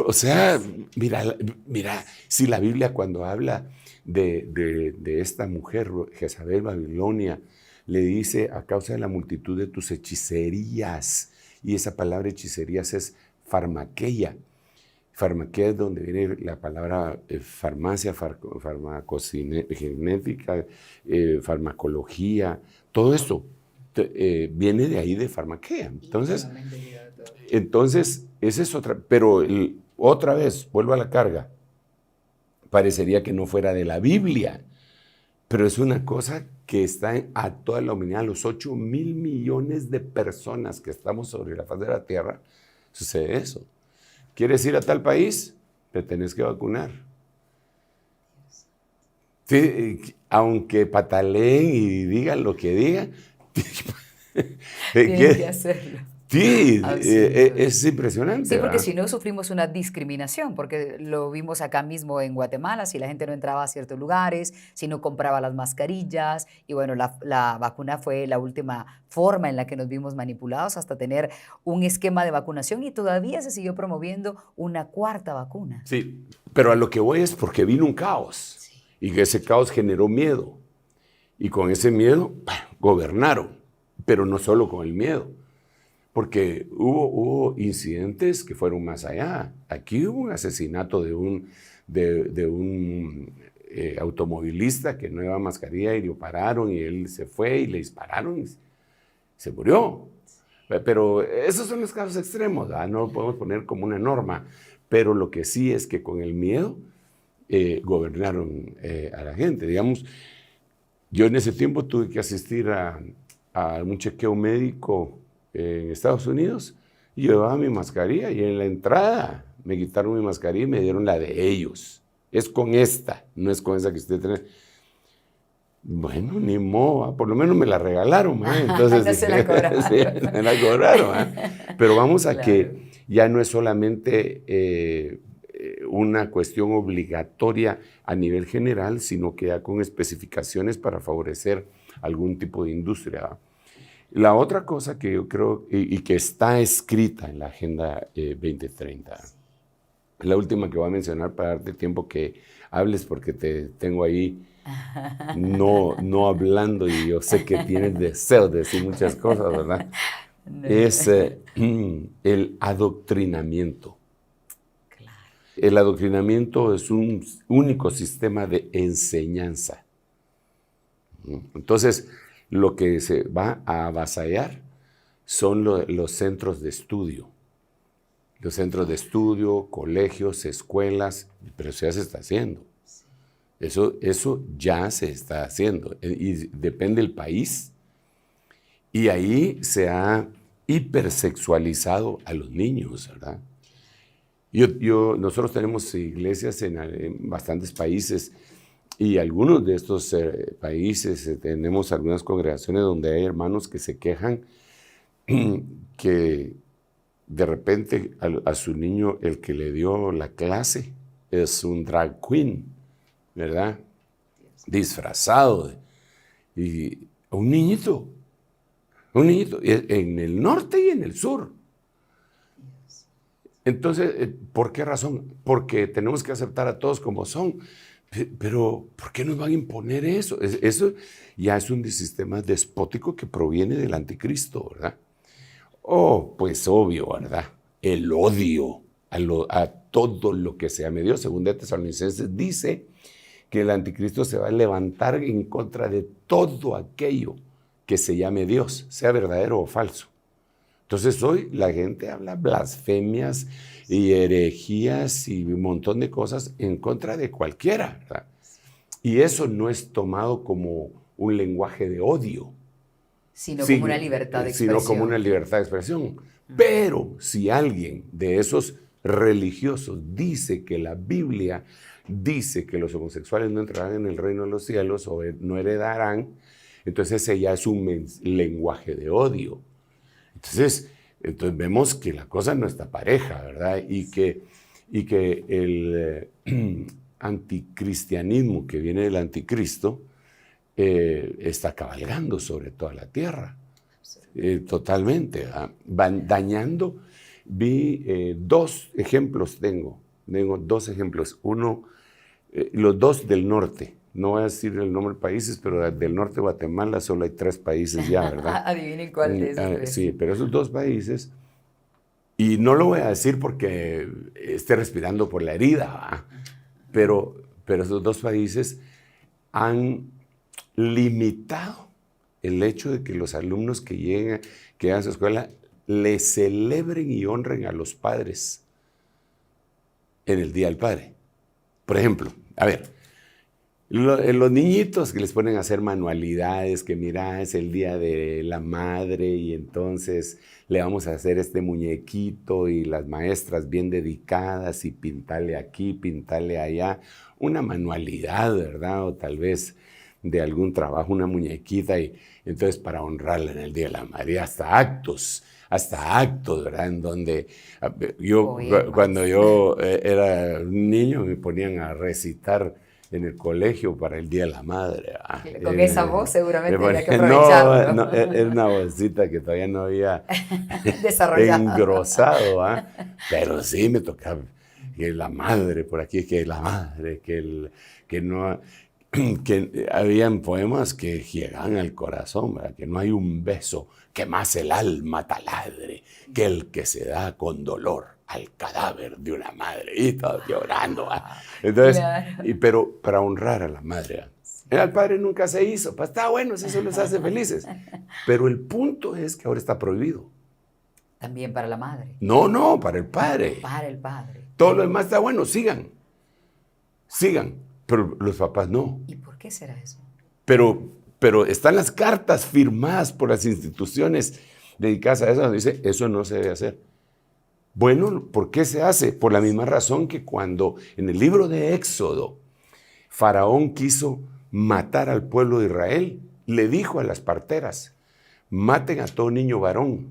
O sea, mira, si la Biblia cuando habla de esta mujer, Jezabel Babilonia, le dice a causa de la multitud de tus hechicerías, y esa palabra hechicerías es farmaqueia. Farmaqueia es donde viene la palabra farmacia, farmacocinética, farmacología, todo esto viene de ahí de farmaqueia. Entonces, esa es otra, pero otra vez, vuelvo a la carga, parecería que no fuera de la Biblia, pero es una cosa que está a toda la humanidad, los 8 mil millones de personas que estamos sobre la faz de la tierra, sucede eso. ¿Quieres ir a tal país? Te tenés que vacunar. Sí, aunque pataleen y digan lo que digan, tienen que hacerlo. Sí, es impresionante. Sí, porque ¿verdad? si no sufrimos una discriminación, porque lo vimos acá mismo en Guatemala, si la gente no entraba a ciertos lugares, si no compraba las mascarillas, y bueno, la vacuna fue la última forma en la que nos vimos manipulados hasta tener un esquema de vacunación y todavía se siguió promoviendo una 4ª vacuna. Sí, pero a lo que voy es porque vino un caos y que ese caos generó miedo y con ese miedo gobernaron, pero no solo con el miedo. Porque hubo incidentes que fueron más allá. Aquí hubo un asesinato de un automovilista que no llevaba mascarilla y lo pararon y él se fue y le dispararon y se murió. Pero esos son los casos extremos, ¿verdad? No lo podemos poner como una norma. Pero lo que sí es que con el miedo gobernaron a la gente. Digamos, yo en ese tiempo tuve que asistir a un chequeo médico en Estados Unidos y llevaba mi mascarilla y en la entrada me quitaron mi mascarilla y me dieron la de ellos. Es con esta, no es con esa que usted tiene. Bueno, ni modo, por lo menos me la regalaron. Entonces, no se la cobraron. Sí, me la cobraron. Pero vamos a que ya no es solamente una cuestión obligatoria a nivel general, sino que ya con especificaciones para favorecer algún tipo de industria. La otra cosa que yo creo y que está escrita en la Agenda 2030, la última que voy a mencionar para darte tiempo que hables porque te tengo ahí no hablando y yo sé que tienes deseo de decir muchas cosas, ¿verdad? No. Es el adoctrinamiento. El adoctrinamiento es un único sistema de enseñanza. Entonces, lo que se va a avasallar son los centros de estudio. Los centros de estudio, colegios, escuelas, pero eso ya se está haciendo. Eso ya se está haciendo y depende del país. Y ahí se ha hipersexualizado a los niños, ¿verdad? Nosotros tenemos iglesias en bastantes países y algunos de estos países tenemos algunas congregaciones donde hay hermanos que se quejan que de repente a su niño el que le dio la clase es un drag queen, ¿verdad? Disfrazado y un niñito en el norte y en el sur. Entonces, ¿por qué razón? Porque tenemos que aceptar a todos como son. Pero, ¿por qué nos van a imponer eso? Eso ya es un sistema despótico que proviene del anticristo, ¿verdad? Oh, pues obvio, ¿verdad? El odio a todo lo que se llame Dios. Según de Tesalonicenses dice que el anticristo se va a levantar en contra de todo aquello que se llame Dios, sea verdadero o falso. Entonces hoy la gente habla blasfemias y herejías y un montón de cosas en contra de cualquiera, ¿verdad? Y eso no es tomado como un lenguaje de odio. Sino como una libertad de expresión. Sino como una libertad de expresión. Pero si alguien de esos religiosos dice que la Biblia dice que los homosexuales no entrarán en el reino de los cielos o no heredarán, entonces ese ya es un lenguaje de odio. Entonces vemos que la cosa no está pareja, ¿verdad? Y que el anticristianismo que viene del anticristo está cabalgando sobre toda la tierra. Totalmente. Dañando. Vi dos ejemplos tengo dos ejemplos. Uno, los dos del norte. No voy a decir el nombre de países, pero del norte de Guatemala solo hay 3 países ya, ¿verdad? Adivinen cuál de esos. Sí, pero esos 2 países, y no lo voy a decir porque esté respirando por la herida, ¿verdad? Pero esos 2 países han limitado el hecho de que los alumnos que llegan a su escuela le celebren y honren a los padres en el Día del Padre. Por ejemplo, a ver, los niñitos que les ponen a hacer manualidades, que mira, es el día de la madre y entonces le vamos a hacer este muñequito y las maestras bien dedicadas y pintarle aquí, pintarle allá, una manualidad, ¿verdad? O tal vez de algún trabajo, una muñequita y entonces para honrarla en el Día de la Madre, hasta actos, ¿verdad? En donde cuando yo era niño me ponían a recitar en el colegio para el Día de la Madre. Con esa voz seguramente había que aprovecharlo. No, era una vocecita que todavía no había desarrollado. Engrosado, pero sí me tocaba que la madre, por aquí, que la madre, que habían poemas que llegaban al corazón, ¿verdad? Que no hay un beso que más el alma taladre que el que se da con dolor al cadáver de una madre, y todos llorando. Entonces, claro. Pero para honrar a la madre. Al padre nunca se hizo, pues está bueno, eso los hace felices. Pero el punto es que ahora está prohibido. También para la madre. No, para el padre. Para el padre. Todo lo demás está bueno, sigan. Pero los papás no. ¿Y por qué será eso? Pero están las cartas firmadas por las instituciones dedicadas a eso, donde dice, eso no se debe hacer. Bueno, ¿por qué se hace? Por la misma razón que cuando en el libro de Éxodo, Faraón quiso matar al pueblo de Israel, le dijo a las parteras, maten a todo niño varón.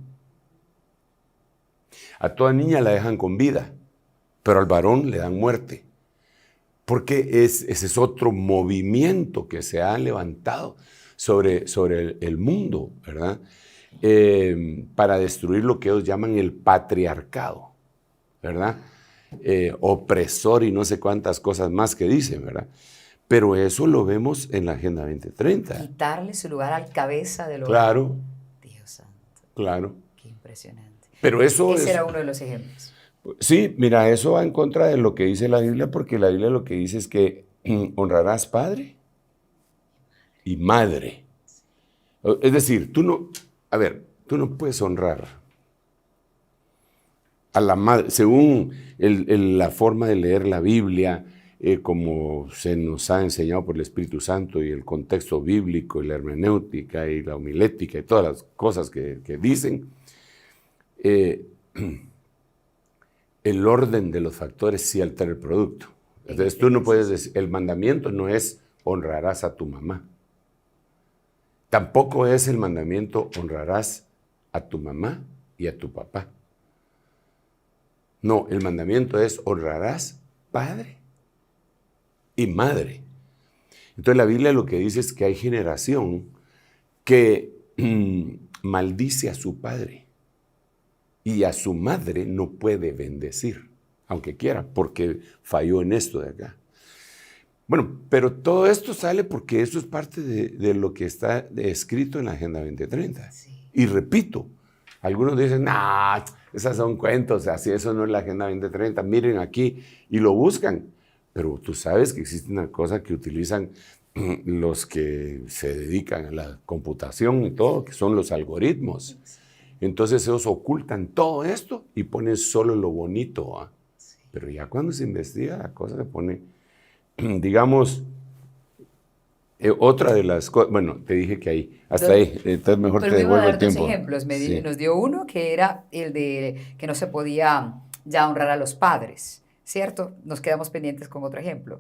A toda niña la dejan con vida, pero al varón le dan muerte. Porque ese es otro movimiento que se ha levantado sobre el mundo, ¿verdad? para destruir lo que ellos llaman el patriarcado, ¿verdad? Opresor y no sé cuántas cosas más que dicen, ¿verdad? Pero eso lo vemos en la Agenda 2030. Quitarle su lugar al cabeza del hogar. Claro. Dios santo. Claro. Qué impresionante. Pero eso Ese era uno de los ejemplos. Sí, mira, eso va en contra de lo que dice la Biblia, porque la Biblia lo que dice es que honrarás padre y madre. Es decir, tú no puedes honrar a la madre, según la forma de leer la Biblia, como se nos ha enseñado por el Espíritu Santo y el contexto bíblico y la hermenéutica y la homilética y todas las cosas que dicen, el orden de los factores sí altera el producto. Entonces tú no puedes decir, el mandamiento no es honrarás a tu mamá. Tampoco es el mandamiento honrarás a tu mamá y a tu papá. No, el mandamiento es honrarás padre y madre. Entonces la Biblia lo que dice es que hay generación que maldice a su padre y a su madre no puede bendecir, aunque quiera, porque falló en esto de acá. Bueno, pero todo esto sale porque eso es parte de lo que está escrito en la Agenda 2030. Sí. Y repito, algunos dicen, nah, esas son cuentos, así eso no es la Agenda 2030, miren aquí, y lo buscan. Pero tú sabes que existe una cosa que utilizan los que se dedican a la computación y todo, que son los algoritmos. Entonces ellos ocultan todo esto y ponen solo lo bonito. ¿Ah? Sí. Pero ya cuando se investiga la cosa se pone, digamos, otra de las cosas, bueno, te dije que ahí, hasta ahí, entonces mejor te devuelvo el tiempo. Ejemplos. Nos dio uno que era el de que no se podía ya honrar a los padres, ¿cierto? Nos quedamos pendientes con otro ejemplo.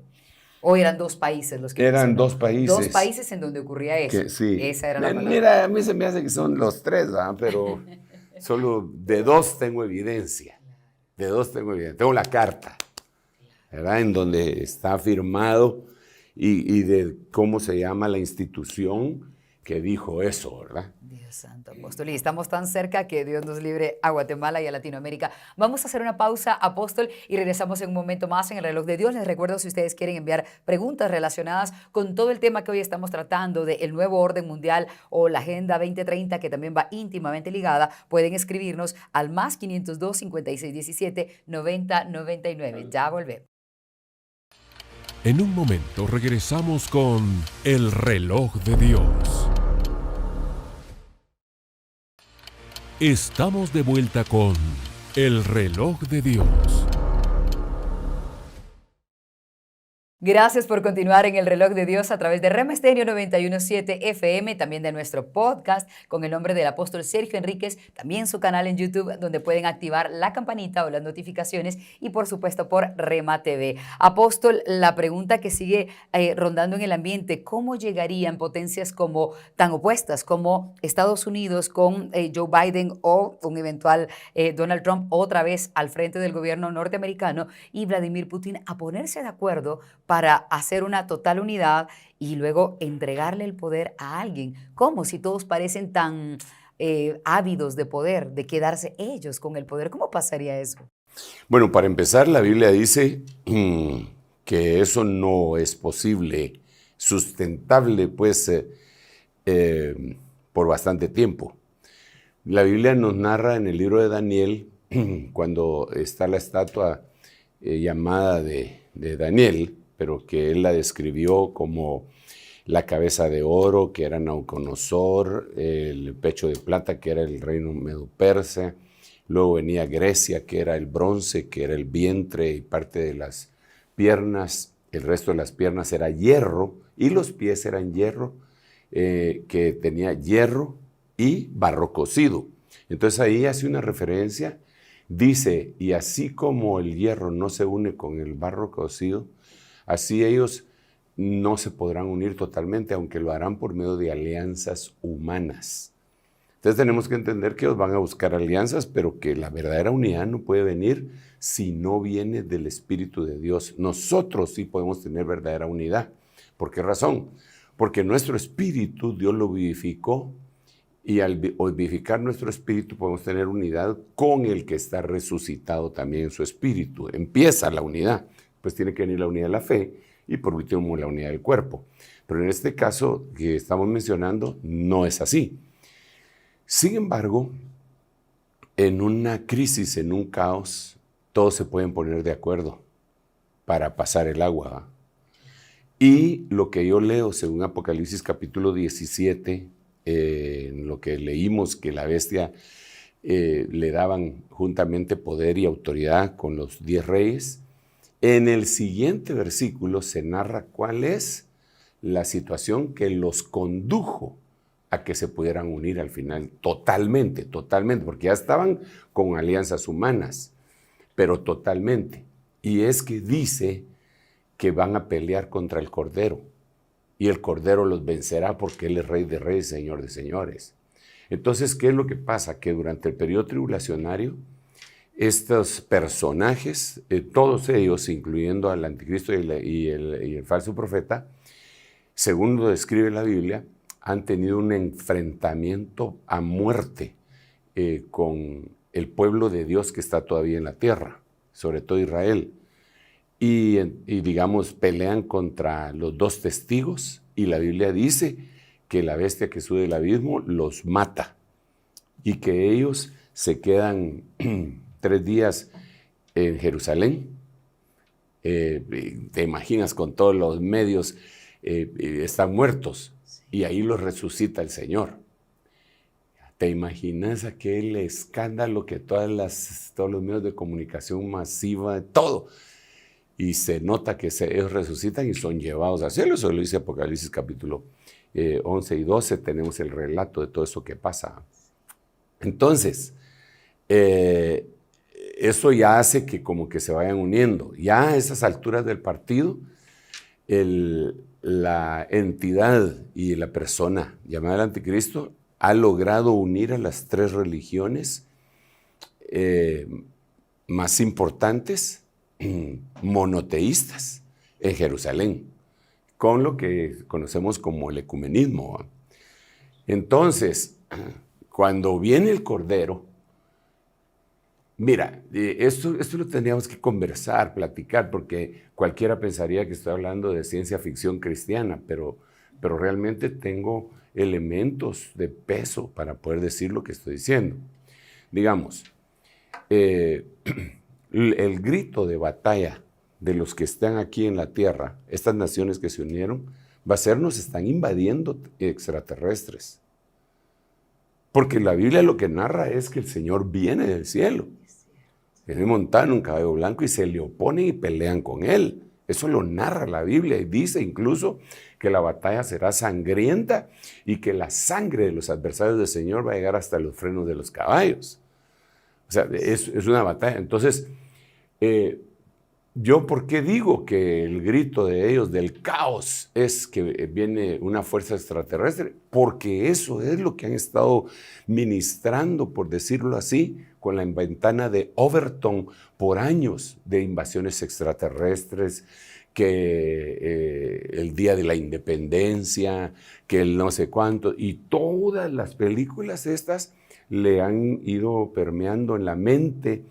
¿O eran dos países los que eran dos países? Dos países en donde ocurría eso. Que, sí. Esa era la palabra. Mira, a mí se me hace que son los tres, ¿verdad? Pero solo de dos tengo evidencia. De dos tengo evidencia. Tengo la carta, ¿verdad? En donde está firmado y de cómo se llama la institución que dijo eso, ¿verdad? Dios santo, apóstol. Y estamos tan cerca que Dios nos libre a Guatemala y a Latinoamérica. Vamos a hacer una pausa, apóstol, y regresamos en un momento más en el reloj de Dios. Les recuerdo, si ustedes quieren enviar preguntas relacionadas con todo el tema que hoy estamos tratando del nuevo orden mundial o la Agenda 2030, que también va íntimamente ligada, pueden escribirnos al más 502 5617 9099. Ya volvemos. En un momento regresamos con el reloj de Dios. Estamos de vuelta con el reloj de Dios. Gracias por continuar en el reloj de Dios a través de Rema Estéreo 91.7 FM, también de nuestro podcast con el nombre del apóstol Sergio Enríquez, también su canal en YouTube donde pueden activar la campanita o las notificaciones y por supuesto por Rema TV. Apóstol, la pregunta que sigue rondando en el ambiente, ¿cómo llegarían potencias como tan opuestas como Estados Unidos con Joe Biden o un eventual Donald Trump otra vez al frente del gobierno norteamericano y Vladimir Putin a ponerse de acuerdo para hacer una total unidad y luego entregarle el poder a alguien? ¿Cómo? Si todos parecen tan ávidos de poder, de quedarse ellos con el poder, ¿cómo pasaría eso? Bueno, para empezar, la Biblia dice que eso no es posible, sustentable, pues, por bastante tiempo. La Biblia nos narra en el libro de Daniel, cuando está la estatua llamada de Daniel, pero que él la describió como la cabeza de oro, que era Nabucodonosor, el pecho de plata, que era el reino medo-persa, luego venía Grecia, que era el bronce, que era el vientre y parte de las piernas, el resto de las piernas era hierro, y los pies eran hierro, que tenía hierro y barro cocido. Entonces ahí hace una referencia, dice, y así como el hierro no se une con el barro cocido, así ellos no se podrán unir totalmente, aunque lo harán por medio de alianzas humanas. Entonces tenemos que entender que ellos van a buscar alianzas, pero que la verdadera unidad no puede venir si no viene del Espíritu de Dios. Nosotros sí podemos tener verdadera unidad. ¿Por qué razón? Porque nuestro espíritu Dios lo vivificó Y al vivificar nuestro espíritu podemos tener unidad con el que está resucitado también en su espíritu. Empieza la unidad, pues tiene que venir la unidad de la fe y por último la unidad del cuerpo. Pero en este caso que estamos mencionando no es así. Sin embargo, en una crisis, en un caos, todos se pueden poner de acuerdo para pasar el agua, ¿va? Y lo que yo leo según Apocalipsis capítulo 17, en lo que leímos que la bestia le daban juntamente poder y autoridad con los 10 reyes, en el siguiente versículo se narra cuál es la situación que los condujo a que se pudieran unir al final totalmente, porque ya estaban con alianzas humanas, pero totalmente. Y es que dice que van a pelear contra el Cordero, y el Cordero los vencerá porque Él es Rey de Reyes, Señor de Señores. Entonces, ¿qué es lo que pasa? Que durante el periodo tribulacionario, estos personajes, todos ellos, incluyendo al anticristo y el falso profeta, según lo describe la Biblia, han tenido un enfrentamiento a muerte con el pueblo de Dios que está todavía en la tierra, sobre todo Israel. Y digamos, pelean contra los 2 testigos y la Biblia dice que la bestia que sube del abismo los mata y que ellos se quedan 3 días en Jerusalén. Te imaginas, con todos los medios, están muertos y ahí los resucita el Señor. ¿Te imaginas aquel escándalo que todos los medios de comunicación masiva, todo? Y se nota que ellos resucitan y son llevados al cielo. Eso lo dice Apocalipsis capítulo 11 y 12. Tenemos el relato de todo eso que pasa. Entonces, eso ya hace que como que se vayan uniendo. Ya a esas alturas del partido, la entidad y la persona llamada el anticristo ha logrado unir a las 3 religiones más importantes, monoteístas, en Jerusalén, con lo que conocemos como el ecumenismo. Entonces, cuando viene el Cordero, mira, esto lo tendríamos que conversar, platicar, porque cualquiera pensaría que estoy hablando de ciencia ficción cristiana, pero realmente tengo elementos de peso para poder decir lo que estoy diciendo. Digamos, el grito de batalla de los que están aquí en la tierra, estas naciones que se unieron, va a ser: nos están invadiendo extraterrestres. Porque la Biblia lo que narra es que el Señor viene del cielo. Viene montado en un caballo blanco y se le oponen y pelean con Él. Eso lo narra la Biblia y dice incluso que la batalla será sangrienta y que la sangre de los adversarios del Señor va a llegar hasta los frenos de los caballos. O sea, es una batalla. Entonces, ¿yo por qué digo que el grito de ellos del caos es que viene una fuerza extraterrestre? Porque eso es lo que han estado ministrando, por decirlo así, con la ventana de Overton por años, de invasiones extraterrestres, que el Día de la Independencia, que el no sé cuánto, y todas las películas estas le han ido permeando en la mente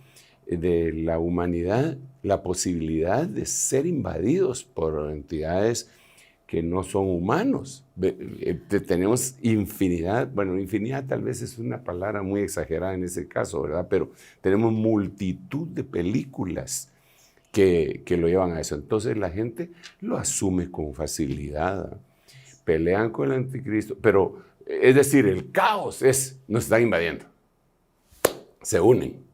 de la humanidad la posibilidad de ser invadidos por entidades que no son humanos. Tenemos infinidad, bueno, infinidad tal vez es una palabra muy exagerada en ese caso, ¿verdad? Pero tenemos multitud de películas que lo llevan a eso. Entonces la gente lo asume con facilidad, pelean con el anticristo, pero es decir, el caos nos están invadiendo. Se unen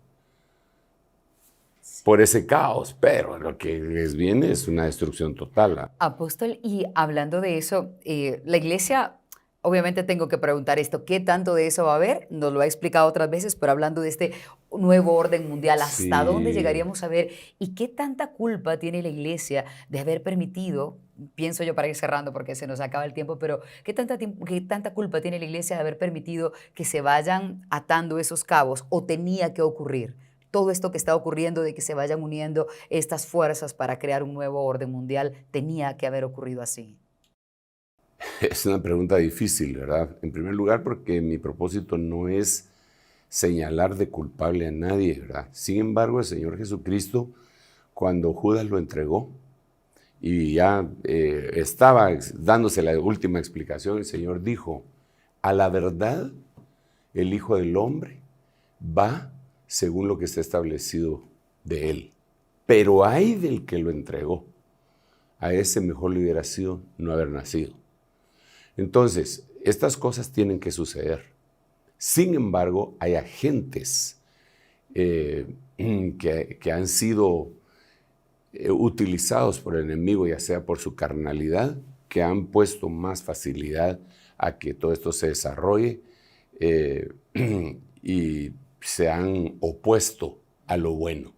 por ese caos, pero lo que les viene es una destrucción total. Apóstol, y hablando de eso, la iglesia, obviamente tengo que preguntar esto, ¿qué tanto de eso va a haber? Nos lo ha explicado otras veces, pero hablando de este nuevo orden mundial, ¿hasta dónde llegaríamos a ver? ¿Y qué tanta culpa tiene la iglesia de haber permitido, pienso yo para ir cerrando porque se nos acaba el tiempo, pero qué tanta culpa tiene la iglesia de haber permitido que se vayan atando esos cabos, o tenía que ocurrir? Todo esto que está ocurriendo de que se vayan uniendo estas fuerzas para crear un nuevo orden mundial, tenía que haber ocurrido así. Es una pregunta difícil, ¿verdad? En primer lugar, porque mi propósito no es señalar de culpable a nadie, ¿verdad? Sin embargo, el Señor Jesucristo, cuando Judas lo entregó y ya estaba dándose la última explicación, el Señor dijo, a la verdad, el Hijo del Hombre va según lo que está establecido de él. Pero hay del que lo entregó. A ese mejor le hubiera sido no haber nacido. Entonces, estas cosas tienen que suceder. Sin embargo, hay agentes que han sido utilizados por el enemigo, ya sea por su carnalidad, que han puesto más facilidad a que todo esto se desarrolle y se han opuesto a lo bueno,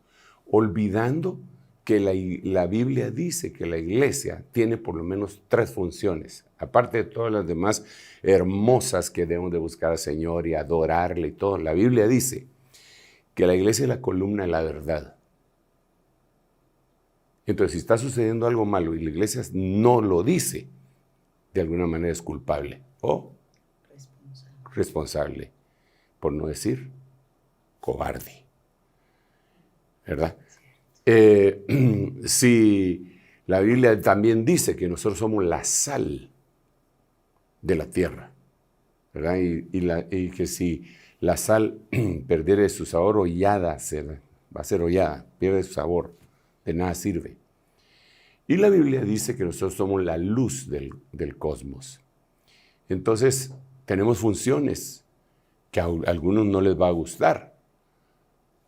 olvidando que la Biblia dice que la iglesia tiene por lo menos 3 funciones, aparte de todas las demás hermosas que debemos de buscar al Señor y adorarle y todo. La Biblia dice que la iglesia es la columna de la verdad. Entonces, si está sucediendo algo malo y la iglesia no lo dice, de alguna manera es culpable o responsable, por no decir cobarde, ¿verdad? Si la Biblia también dice que nosotros somos la sal de la tierra, ¿verdad? Y que si la sal perdiere su sabor, hollada va a ser hollada, pierde su sabor, de nada sirve. Y la Biblia dice que nosotros somos la luz del cosmos. Entonces, tenemos funciones que a algunos no les va a gustar,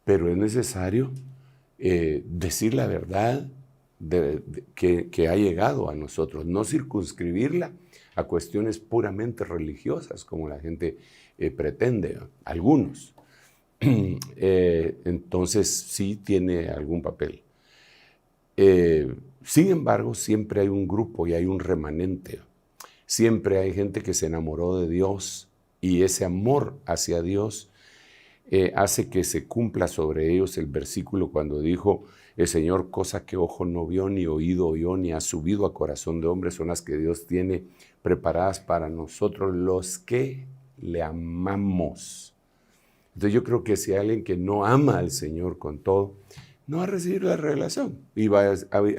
pero es necesario decir la verdad que ha llegado a nosotros, no circunscribirla a cuestiones puramente religiosas, como la gente pretende, algunos. Entonces, sí tiene algún papel. Sin embargo, siempre hay un grupo y hay un remanente. Siempre hay gente que se enamoró de Dios y ese amor hacia Dios hace que se cumpla sobre ellos el versículo cuando dijo el Señor, cosa que ojo no vio, ni oído oyó, ni ha subido a corazón de hombre, son las que Dios tiene preparadas para nosotros los que le amamos. Entonces yo creo que si hay alguien que no ama al Señor con todo, no va a recibir la revelación y va a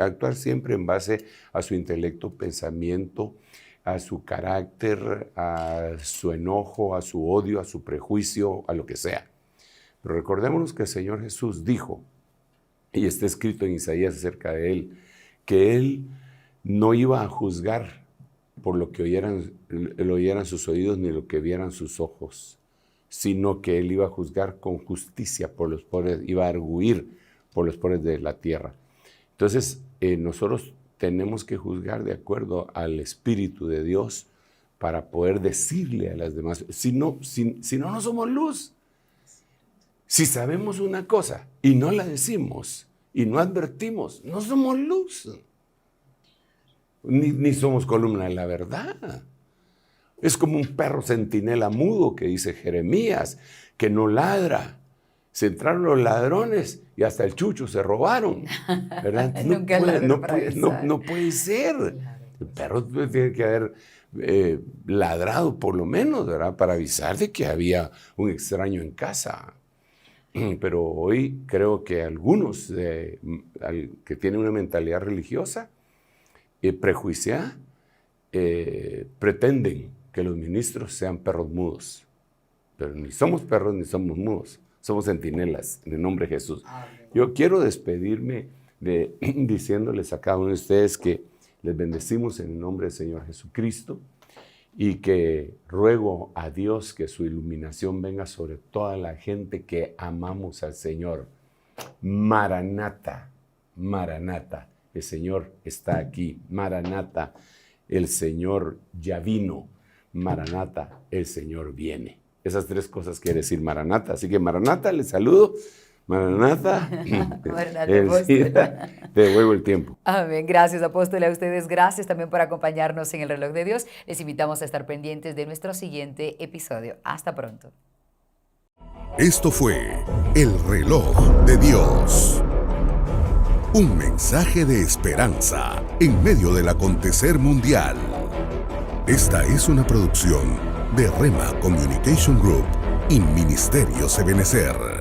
actuar siempre en base a su intelecto, pensamiento, a su carácter, a su enojo, a su odio, a su prejuicio, a lo que sea. Pero recordémonos que el Señor Jesús dijo, y está escrito en Isaías acerca de Él, que Él no iba a juzgar por lo que oyeran sus oídos ni lo que vieran sus ojos, sino que Él iba a juzgar con justicia por los pobres, iba a arguir por los pobres de la tierra. Entonces, nosotros tenemos que juzgar de acuerdo al Espíritu de Dios para poder decirle a las demás. Si no somos luz. Si sabemos una cosa y no la decimos y no advertimos, no somos luz. Ni somos columna de la verdad. Es como un perro centinela mudo que dice Jeremías, que no ladra. Se entraron los ladrones y hasta el chucho se robaron, ¿verdad? No puede ser. Claro. El perro tiene que haber ladrado por lo menos, ¿verdad? Para avisar de que había un extraño en casa. Pero hoy creo que algunos que tienen una mentalidad religiosa prejuiciada pretenden que los ministros sean perros mudos. Pero ni somos perros ni somos mudos. Somos centinelas, en el nombre de Jesús. Yo quiero despedirme diciéndoles a cada uno de ustedes que les bendecimos en el nombre del Señor Jesucristo y que ruego a Dios que su iluminación venga sobre toda la gente que amamos al Señor. Maranata, Maranata, el Señor está aquí. Maranata, el Señor ya vino. Maranata, el Señor viene. Esas 3 cosas quiere decir Maranata. Así que Maranata, les saludo. Maranata, te devuelvo el tiempo. Amén. Gracias, apóstol, a ustedes. Gracias también por acompañarnos en el Reloj de Dios. Les invitamos a estar pendientes de nuestro siguiente episodio. Hasta pronto. Esto fue El Reloj de Dios. Un mensaje de esperanza en medio del acontecer mundial. Esta es una producción de Rema Communication Group y Ministerios Ebenecer.